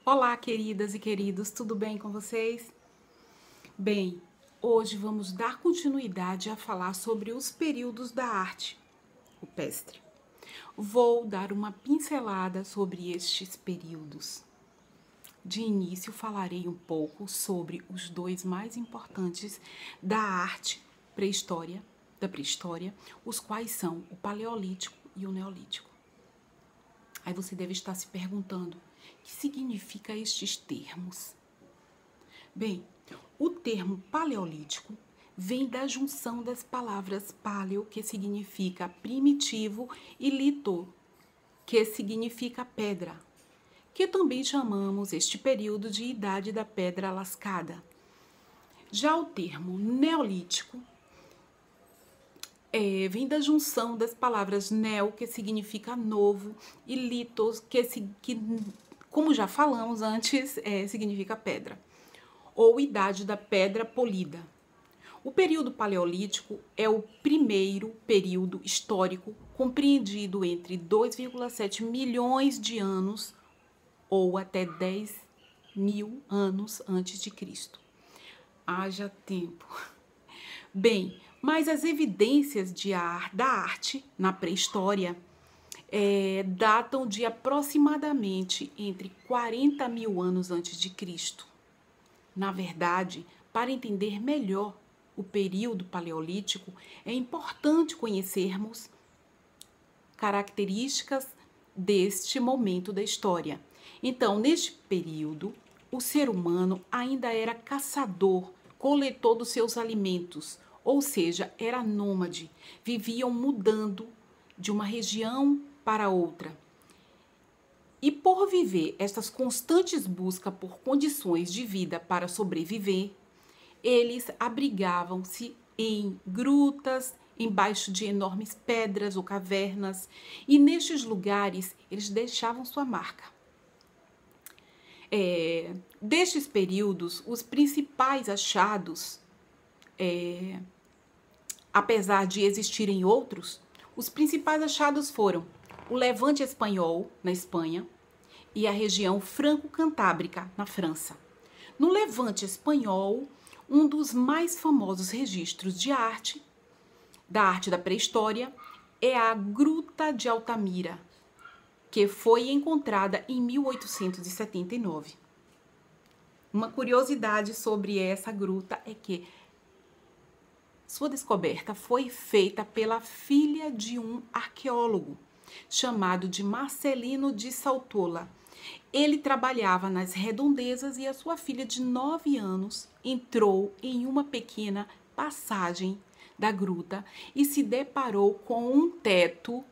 Olá, queridas e queridos, tudo bem com vocês? Bem, hoje vamos dar continuidade a falar sobre os períodos da arte rupestre. Vou dar uma pincelada sobre estes períodos. De início, falarei um pouco sobre os dois mais importantes da arte da pré-história, os quais são o Paleolítico e o Neolítico. Aí você deve estar se perguntando, o que significa estes termos? Bem, o termo paleolítico vem da junção das palavras paleo, que significa primitivo, e lito, que significa pedra, que também chamamos este período de Idade da Pedra Lascada. Já o termo neolítico vem da junção das palavras neo, que significa novo, e litos, que como já falamos antes, significa pedra, ou Idade da Pedra Polida. O período paleolítico é o primeiro período histórico compreendido entre 2,7 milhões de anos ou até 10 mil anos antes de Cristo. Haja tempo. Bem, mas as evidências da arte na pré-história datam de aproximadamente entre 40 mil anos antes de Cristo. Na verdade, para entender melhor o período paleolítico, é importante conhecermos características deste momento da história. Então, neste período, o ser humano ainda era caçador, coletor dos seus alimentos, ou seja, era nômade, viviam mudando de uma região para outra. E por viver estas constantes buscas por condições de vida para sobreviver, eles abrigavam-se em grutas, embaixo de enormes pedras ou cavernas, e nestes lugares eles deixavam sua marca. Destes períodos, os principais achados, apesar de existirem outros, os principais achados foram o Levante Espanhol, na Espanha, e a região franco-cantábrica, na França. No Levante Espanhol, um dos mais famosos registros da arte da pré-história, é a Gruta de Altamira, que foi encontrada em 1879. Uma curiosidade sobre essa gruta é que sua descoberta foi feita pela filha de um arqueólogo, chamado de Marcelino de Saltola. Ele trabalhava nas redondezas e a sua filha de 9 anos entrou em uma pequena passagem da gruta e se deparou com um teto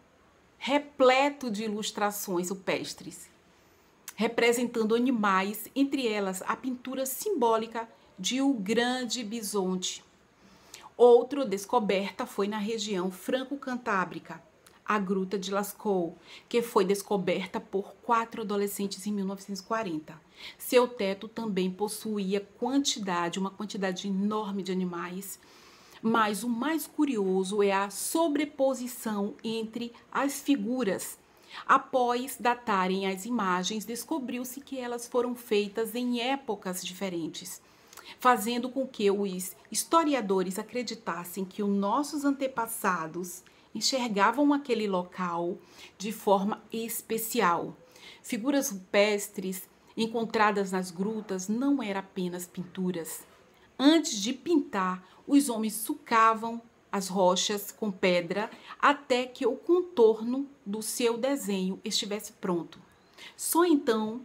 repleto de ilustrações rupestres, representando animais, entre elas a pintura simbólica de O Grande Bisonte. Outra descoberta foi na região franco-cantábrica, a Gruta de Lascaux, que foi descoberta por 4 adolescentes em 1940. Seu teto também possuía uma quantidade enorme de animais, mas o mais curioso é a sobreposição entre as figuras. Após datarem as imagens, descobriu-se que elas foram feitas em épocas diferentes, fazendo com que os historiadores acreditassem que os nossos antepassados enxergavam aquele local de forma especial. Figuras rupestres encontradas nas grutas não eram apenas pinturas. Antes de pintar, os homens sucavam as rochas com pedra até que o contorno do seu desenho estivesse pronto. Só então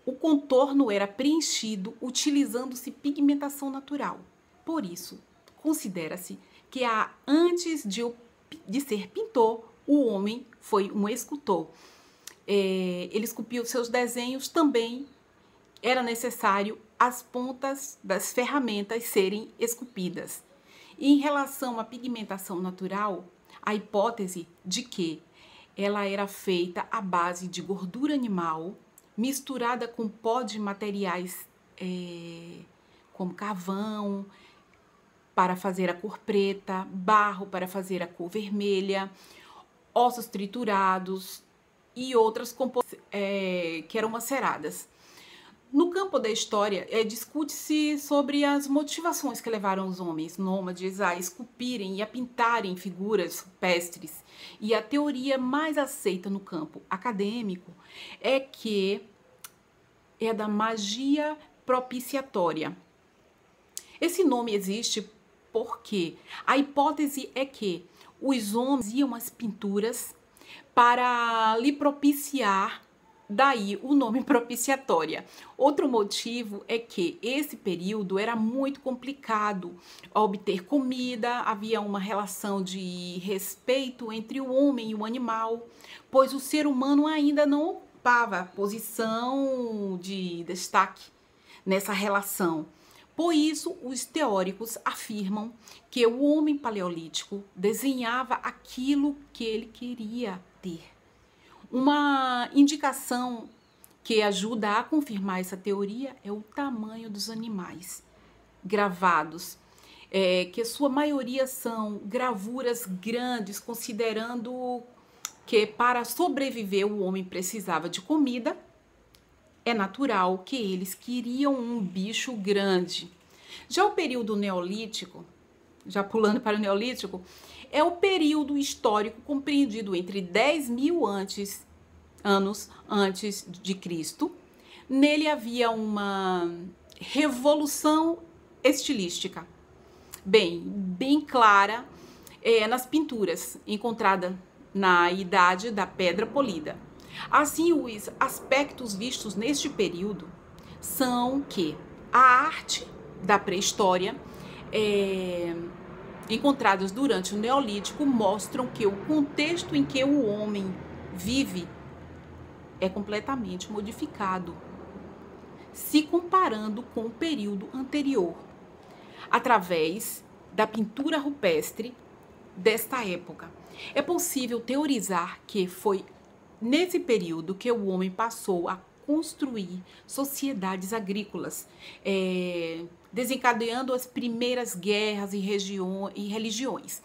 o contorno era preenchido utilizando-se pigmentação natural. Por isso, considera-se que antes de ser pintor, o homem foi um escultor. Ele esculpiu seus desenhos, também era necessário as pontas das ferramentas serem esculpidas. E em relação à pigmentação natural, a hipótese de que ela era feita à base de gordura animal, misturada com pó de materiais como carvão, para fazer a cor preta, barro para fazer a cor vermelha, ossos triturados e outras que eram maceradas. No campo da história, discute-se sobre as motivações que levaram os homens nômades a esculpirem e a pintarem figuras rupestres. E a teoria mais aceita no campo acadêmico é que é da magia propiciatória. Esse nome existe porque a hipótese é que os homens iam as pinturas para lhe propiciar, daí o nome propiciatória. Outro motivo é que esse período era muito complicado a obter comida, havia uma relação de respeito entre o homem e o animal, pois o ser humano ainda não ocupava posição de destaque nessa relação. Por isso, os teóricos afirmam que o homem paleolítico desenhava aquilo que ele queria ter. Uma indicação que ajuda a confirmar essa teoria é o tamanho dos animais gravados, que sua maioria são gravuras grandes, considerando que para sobreviver o homem precisava de comida. É natural que eles queriam um bicho grande. Já o período neolítico, já pulando para o neolítico, é o período histórico compreendido entre 10.000 anos antes de Cristo. Nele havia uma revolução estilística, bem clara, nas pinturas encontradas na Idade da Pedra Polida. Assim, os aspectos vistos neste período são que a arte da pré-história, encontradas durante o Neolítico, mostram que o contexto em que o homem vive é completamente modificado, se comparando com o período anterior, através da pintura rupestre desta época. É possível teorizar que foi nesse período que o homem passou a construir sociedades agrícolas, desencadeando as primeiras guerras e religiões.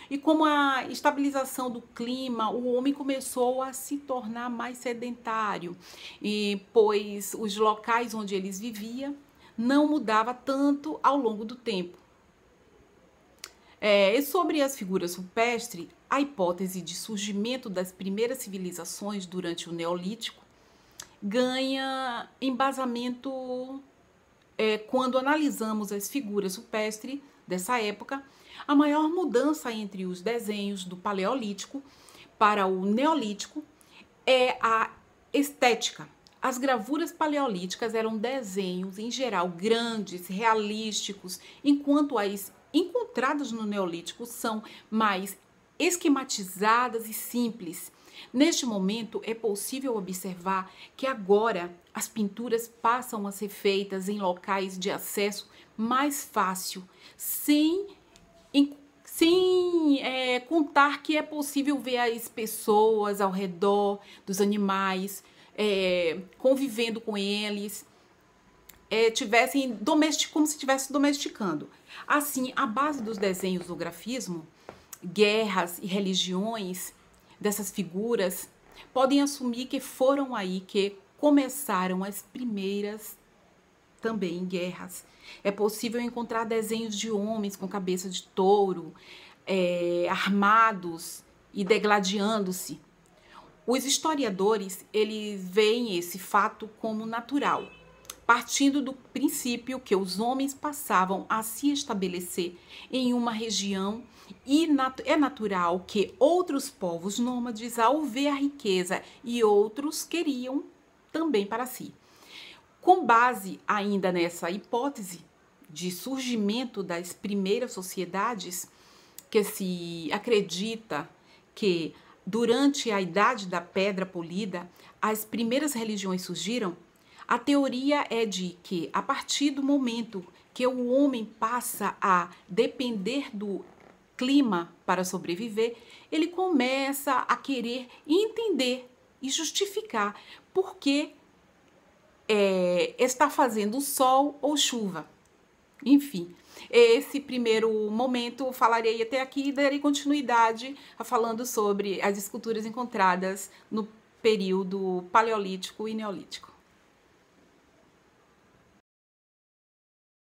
E como a estabilização do clima, o homem começou a se tornar mais sedentário, pois os locais onde eles viviam não mudava tanto ao longo do tempo. E sobre as figuras rupestres, a hipótese de surgimento das primeiras civilizações durante o Neolítico ganha embasamento quando analisamos as figuras rupestres dessa época. A maior mudança entre os desenhos do Paleolítico para o Neolítico é a estética. As gravuras paleolíticas eram desenhos, em geral, grandes, realísticos, enquanto as encontradas no Neolítico são mais esquematizadas e simples. Neste momento, é possível observar que agora as pinturas passam a ser feitas em locais de acesso mais fácil, sem contar que é possível ver as pessoas ao redor dos animais, convivendo com eles, como se estivesse domesticando. Assim, a base dos desenhos do grafismo, guerras e religiões dessas figuras, podem assumir que foram aí que começaram as primeiras também guerras. É possível encontrar desenhos de homens com cabeça de touro, armados e degladiando-se. Os historiadores, eles veem esse fato como natural, partindo do princípio que os homens passavam a se estabelecer em uma região e é natural que outros povos nômades, ao ver a riqueza e outros, queriam também para si. Com base ainda nessa hipótese de surgimento das primeiras sociedades, que se acredita que durante a Idade da Pedra Polida as primeiras religiões surgiram, a teoria é de que, a partir do momento que o homem passa a depender do clima para sobreviver, ele começa a querer entender e justificar por que está fazendo sol ou chuva. Enfim, esse primeiro momento eu falarei até aqui e darei continuidade a falando sobre as esculturas encontradas no período paleolítico e neolítico.